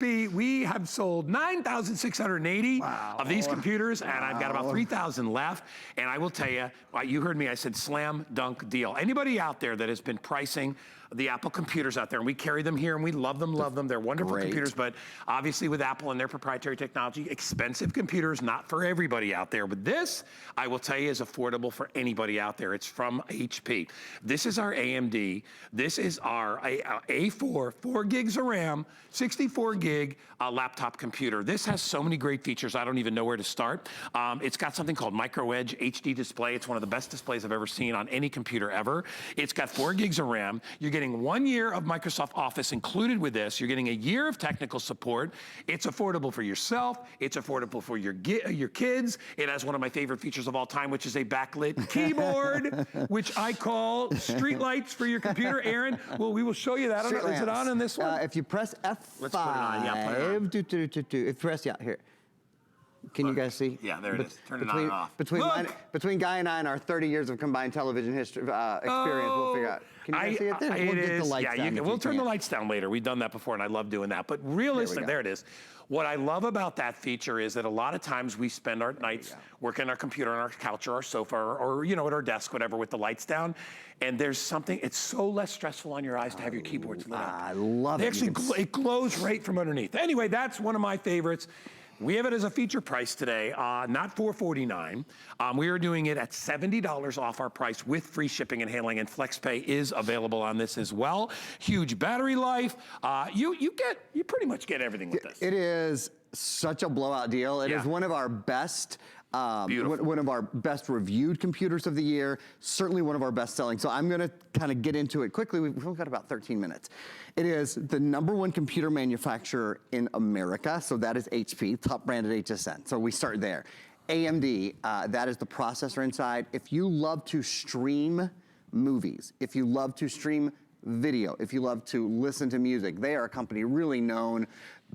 We have sold 9,680 of these computers, and I've got about 3,000 left. And I will tell you, you heard me, I said slam dunk deal. Anybody out there that has been pricing the Apple computers out there, and we carry them here, and we love them, They're wonderful computers, but obviously with Apple and their proprietary technology, expensive computers, not for everybody out there. But this, I will tell you, is affordable for anybody out there. It's from HP. This is our AMD. This is our A4, 4 gigs of RAM, 64 gig laptop computer. This has so many great features, I don't even know where to start. It's got something called microedge HD display. It's one of the best displays I've ever seen on any computer ever. It's got 4 gigs of RAM. You're getting 1 year of Microsoft Office included with this. You're getting a year of technical support. It's affordable for yourself. It's affordable for your kids. It has one of my favorite features of all time, which is a backlit keyboard, which I call street lights for your computer. Aaron, well, we will show you that. Is it on in this one? If you press F5, let's put it on. Yeah, put it on. If you press, here. Can you guys see? Yeah, there it is. Turn it on and off. Between Guy and I and our 30 years of combined television history experience, we'll figure out. Can you guys see it there? We'll get the lights down. We'll turn the lights down later. We've done that before, and I love doing that. But realistically, there it is. What I love about that feature is that a lot of times we spend our nights working on our computer, on our couch, or our sofa, or at our desk, whatever, with the lights down. And there's something, it's so less stressful on your eyes to have your keyboards lit up. I love it. Actually, it glows right from underneath. Anyway, that's one of my favorites. We have it as a feature price today, not $449. We are doing it at $70 off our price with free shipping and handling, and FlexPay is available on this as well. Huge battery life. You pretty much get everything with this. It is such a blowout deal. It is one of our best. One of our best reviewed computers of the year, certainly one of our best selling. So I'm gonna kind of get into it quickly. We've only got about 13 minutes. It is the #1 computer manufacturer in America. So that is HP, top branded HSN. So we start there. AMD, that is the processor inside. If you love to stream movies, if you love to stream video, if you love to listen to music, they are a company really known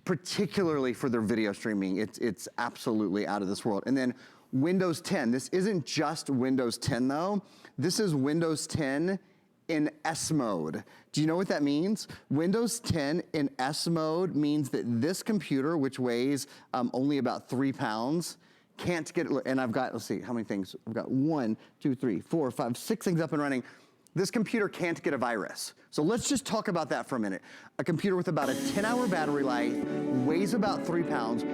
particularly for their video streaming. It's absolutely out of this world. And then Windows 10. This isn't just Windows 10 though. This is Windows 10 in S mode. Do you know what that means? Windows 10 in S mode means that this computer, which weighs only about 3 pounds, can't get, and I've got, let's see, how many things? I've got 1, 2, 3, 4, 5, 6 things up and running. This computer can't get a virus. So let's just talk about that for a minute. A computer with about a 10-hour battery life, weighs about 3 pounds,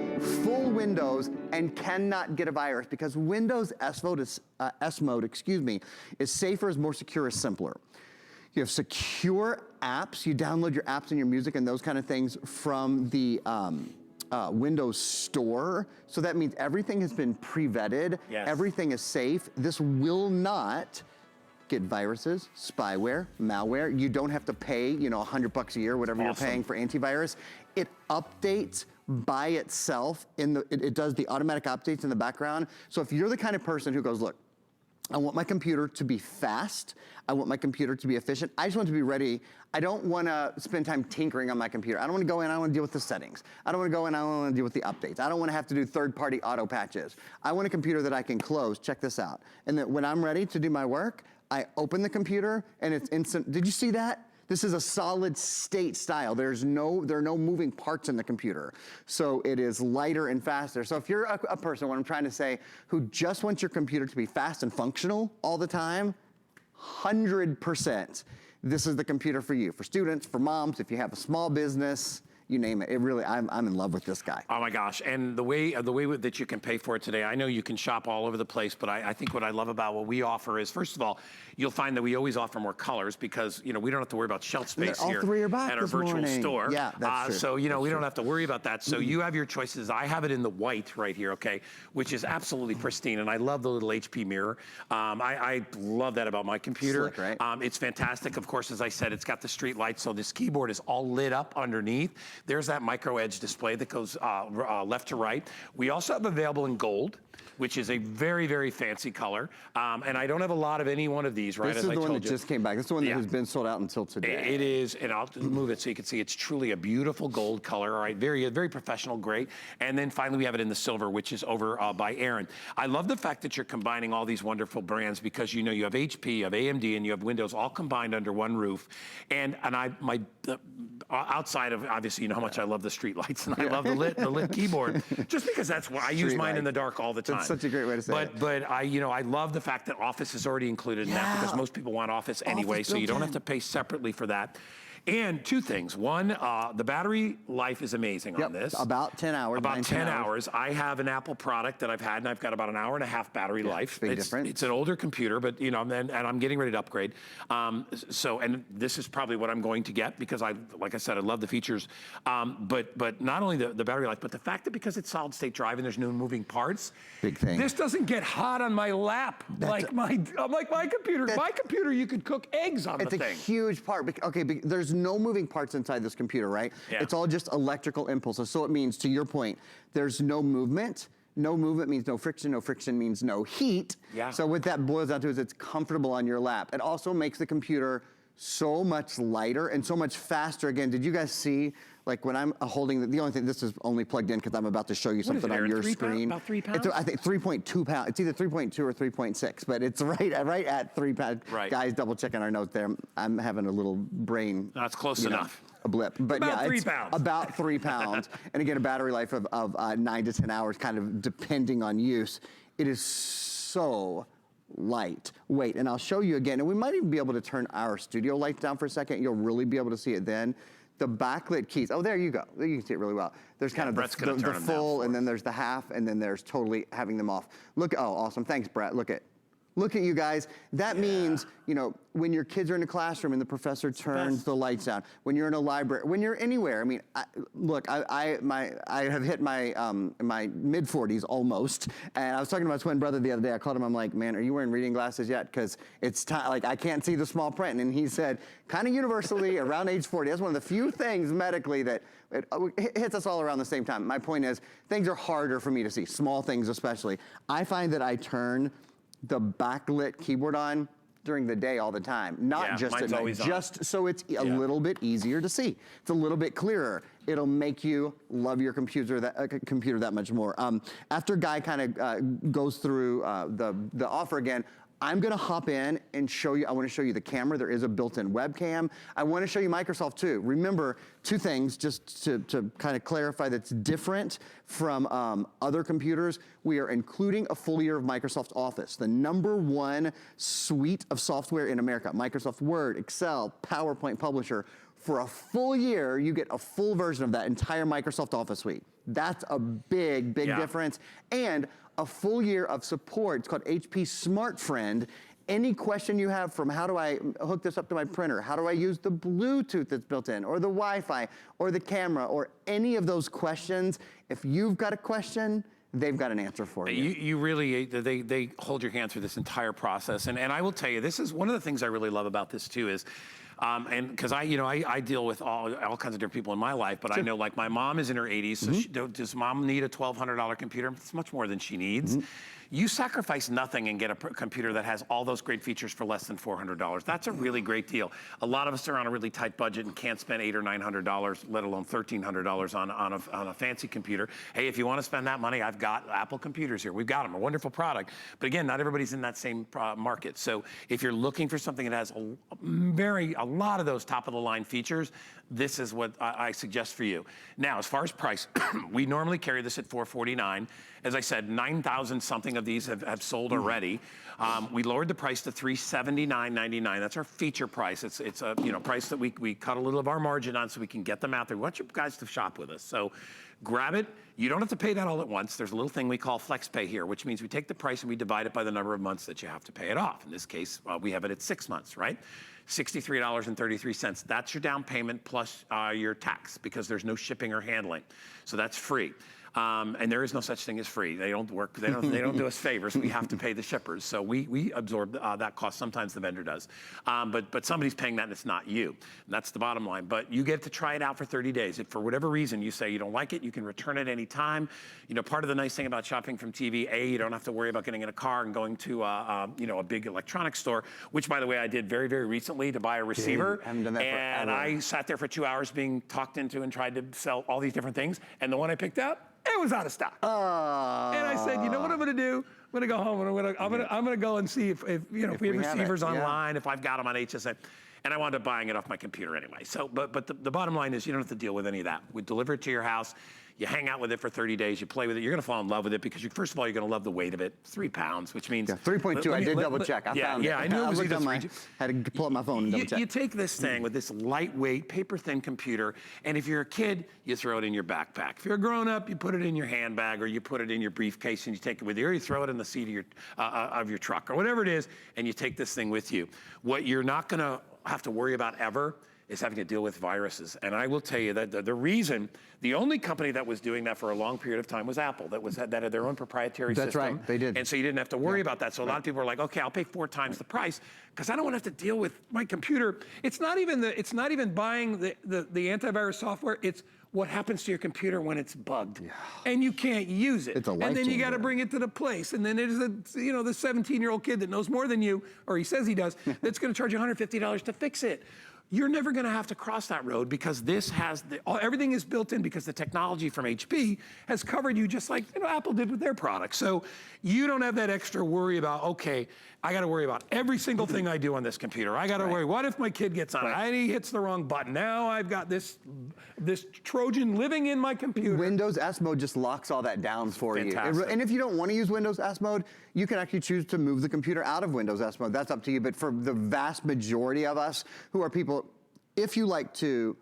full Windows, and cannot get a virus because Windows S mode is safer, is more secure, is simpler. You have secure apps. You download your apps and your music and those kind of things from the Windows Store. So that means everything has been pre-vetted. Yes. Everything is safe. This will not get viruses, spyware, malware. You don't have to pay, $100 a year, whatever you're paying for antivirus. It updates by itself. It does the automatic updates in the background. So if you're the kind of person who goes, look, I want my computer to be fast. I want my computer to be efficient. I just want it to be ready. I don't want to spend time tinkering on my computer. I don't want to go in, I don't want to deal with the settings. I don't want to go in, I don't want to deal with the updates. I don't want to have to do third-party auto patches. I want a computer that I can close, check this out. And that when I'm ready to do my work, I open the computer and it's instant. Did you see that? This is a solid state style. There are no moving parts in the computer. So it is lighter and faster. So if you're a person, what I'm trying to say, who just wants your computer to be fast and functional all the time, 100%, this is the computer for you. For students, for moms, if you have a small business, you name it. It really, I'm in love with this guy. Oh my gosh, and the way that you can pay for it today, I know you can shop all over the place, but I think what I love about what we offer is, first of all, you'll find that we always offer more colors because, we don't have to worry about shelf space here at our virtual store. Yeah, that's true. So, we don't have to worry about that. So you have your choices. I have it in the white right here, okay, which is absolutely pristine, and I love the little HP mirror. I love that about my computer. Slick, right? It's fantastic. Of course, as I said, it's got the street lights, so this keyboard is all lit up underneath. There's that micro edge display that goes left to right. We also have available in gold. which is a very, very fancy color. And I don't have a lot of any one of these, right? This is the one that just came back. This is the one that has been sold out until today. It is, and I'll move it so you can see it's truly a beautiful gold color, all right? Very, very professional, great. And then finally we have it in the silver, which is over by Aaron. I love the fact that you're combining all these wonderful brands because you know you have HP, you have AMD, and you have Windows all combined under one roof. And outside of, obviously, you know how much I love the street lights and I love the lit keyboard, just because that's why I use mine in the dark all the time. That's such a great way to say it. But I love the fact that Office is already included in that because most people want Office anyway, so you don't have to pay separately for that. And two things. One, the battery life is amazing on this. About 10 hours. About 10 hours. I have an Apple product that I've had, and I've got about an hour and a half battery life. Big difference. It's an older computer, but and I'm getting ready to upgrade. And this is probably what I'm going to get because like I said, I love the features. But not only the battery life, but the fact that because it's solid state drive and there's no moving parts. Big thing. This doesn't get hot on my lap like my computer. My computer, you could cook eggs on the thing. It's a huge part. Okay, there's no moving parts inside this computer, right? Yeah. It's all just electrical impulses. So it means, to your point, there's no movement. No movement means no friction. No friction means no heat. Yeah. So what that boils down to is it's comfortable on your lap. It also makes the computer so much lighter and so much faster. Again, did you guys see, like when I'm holding, the only thing, this is only plugged in because I'm about to show you something on your screen. About 3 pounds? I think 3.2 pounds. It's either 3.2 or 3.6, but it's right at 3 pounds. Right. Guys, double checking our notes there. I'm having a little brain. That's close enough. A blip. But about 3 it's pounds. About 3 pounds. And again, a battery life of 9 to 10 hours, kind of depending on use. It is so lightweight. And I'll show you again, and we might even be able to turn our studio lights down for a second. You'll really be able to see it then. The backlit keys, oh, there you go. You can see it really well. There's kind of the full, and then there's the half, and then there's totally having them off. Look, oh, awesome. Thanks, Brett. Look at you guys. That means, when your kids are in a classroom and the professor turns the lights down, when you're in a library, when you're anywhere. I mean, I have hit my my mid-40s almost, and I was talking to my twin brother the other day. I called him. I'm like, man, are you wearing reading glasses yet? Because it's time. Like, I can't see the small print. And he said, kind of universally around age 40. That's one of the few things medically that it hits us all around the same time. My point is, things are harder for me to see, small things especially. I find that I turn the backlit keyboard on during the day all the time, not just at night, just so it's a little bit easier to see. It's a little bit clearer. It'll make you love your computer that much more. After Guy kind of goes through the offer again, I'm gonna hop in and show you, I wanna show you the camera. There is a built-in webcam. I wanna show you Microsoft too. Remember, two things just to kind of clarify that's different from other computers. We are including a full year of Microsoft Office, the #1 suite of software in America. Microsoft Word, Excel, PowerPoint Publisher. For a full year, you get a full version of that entire Microsoft Office suite. That's a big difference. And a full year of support. It's called HP Smart Friend. Any question you have from how do I hook this up to my printer? How do I use the Bluetooth that's built in, or the Wi-Fi, or the camera, or any of those questions, if you've got a question, they've got an answer for you. You really, they hold your hand through this entire process. And I will tell you, this is one of the things I really love about this too is, and because I deal with all kinds of different people in my life, but I know like my mom is in her 80s, so does mom need a $1,200 computer? It's much more than she needs. You sacrifice nothing and get a computer that has all those great features for less than $400. That's a really great deal. A lot of us are on a really tight budget and can't spend $800 or $900, let alone $1,300 on a fancy computer. Hey, if you want to spend that money, I've got Apple computers here. We've got them, a wonderful product. But again, not everybody's in that same market. So if you're looking for something that has a lot of those top of the line features, this is what I suggest for you. Now, as far as price, we normally carry this at $449. As I said, 9,000 something of these have sold already. We lowered the price to $379.99. That's our feature price. It's a price that we cut a little of our margin on so we can get them out there. We want you guys to shop with us. So grab it. You don't have to pay that all at once. There's a little thing we call flex pay here, which means we take the price and we divide it by the number of months that you have to pay it off. In this case, we have it at 6 months, right? $63.33. That's your down payment plus your tax because there's no shipping or handling. So that's free. And there is no such thing as free. They don't work. They don't do us favors. We have to pay the shippers. So we absorb that cost. Sometimes the vendor does. But somebody's paying that, and it's not you. And that's the bottom line. But you get to try it out for 30 days. If for whatever reason you say you don't like it, you can return it any time. You know, part of the nice thing about shopping from TV, you don't have to worry about getting in a car and going to a big electronics store, which, by the way, I did very, very recently to buy a receiver. I haven't done that and I sat there for 2 hours being talked into and tried to sell all these different things. And the one I picked up, it was out of stock. And I said, you know what I'm going to do? I'm going to go home and I'm going to go and see if we have receivers online, if I've got them on HSA. And I wound up buying it off my computer anyway. So, but the bottom line is you don't have to deal with any of that. We deliver it to your house. You hang out with it for 30 days. You play with it. You're going to fall in love with it because first of all, you're going to love the weight of it. 3 pounds, which means 3.2. I did double check. I found it. Yeah, I knew it was either 3. Had to pull up my phone and double check. You take this thing with this lightweight, paper-thin computer, and if you're a kid, you throw it in your backpack. If you're a grown-up, you put it in your handbag or you put it in your briefcase and you take it with you, or you throw it in the seat of your truck or whatever it is, and you take this thing with you. What you're not going to have to worry about ever is having to deal with viruses. And I will tell you that the only company that was doing that for a long period of time was Apple, that had their own proprietary system. That's right, they did. And so you didn't have to worry about that. So a lot of people are like, okay, I'll pay 4 times the price because I don't want to have to deal with my computer. It's not even buying the antivirus software, it's what happens to your computer when it's bugged and you can't use it. It's a life and then you got to changer. bring it to the place. And then there's the 17-year-old kid that knows more than you, or he says he does, that's going to charge you $150 to fix it. You're never going to have to cross that road because this has everything is built in because the technology from HP has covered you just like Apple did with their products. So you don't have that extra worry about, okay, I got to worry about every single thing I do on this computer. I got to worry, what if my kid gets on it and he hits the wrong button? Now I've got this Trojan living in my computer. Windows S mode just locks all that down for you. And if you don't want to use Windows S mode, you can actually choose to move the computer out of Windows S mode. That's up to you. But for the vast majority of us who are people, if you like to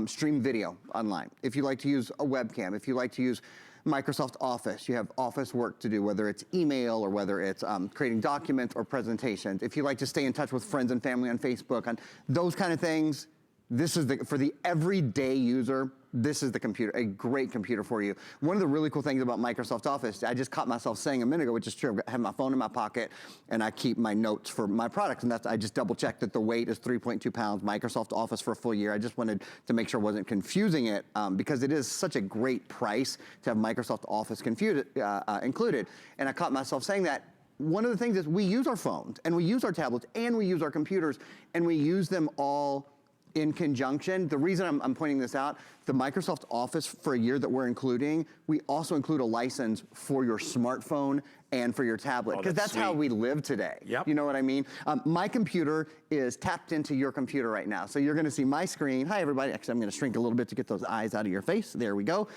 stream video online, if you like to use a webcam, if you like to use Microsoft Office, you have office work to do, whether it's email or whether it's creating documents or presentations. If you like to stay in touch with friends and family on Facebook, on those kind of things, this is for the everyday user, this is the computer, a great computer for you. One of the really cool things about Microsoft Office, I just caught myself saying a minute ago, which is true, I have my phone in my pocket and I keep my notes for my products, and I just double checked that the weight is 3.2 pounds, Microsoft Office for a full year. I just wanted to make sure I wasn't confusing it because it is such a great price to have Microsoft Office included. And I caught myself saying that. One of the things is we use our phones and we use our tablets and we use our computers and we use them all in conjunction. The reason I'm pointing this out, the Microsoft Office for a year that we're including, we also include a license for your smartphone and for your tablet, because that's how we live today. Yep. You know what I mean? My computer is tapped into your computer right now. So you're gonna see my screen. Hi everybody, actually I'm gonna shrink a little bit to get those eyes out of your face. There we go.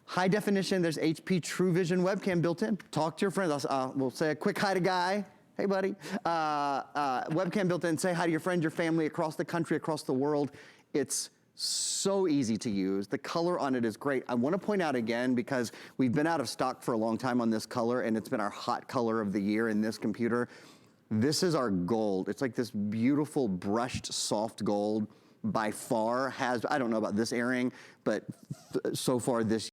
High definition, there's HP True Vision webcam built in. Talk to your friends. We'll say a quick hi to Guy. Hey, buddy. Webcam built in. Say hi to your friends, your family across the country, across the world. It's so easy to use. The color on it is great. I want to point out again, because we've been out of stock for a long time on this color, and it's been our hot color of the year in this computer. This is our gold. It's like this beautiful brushed soft gold. By far I don't know about this airing, but so far this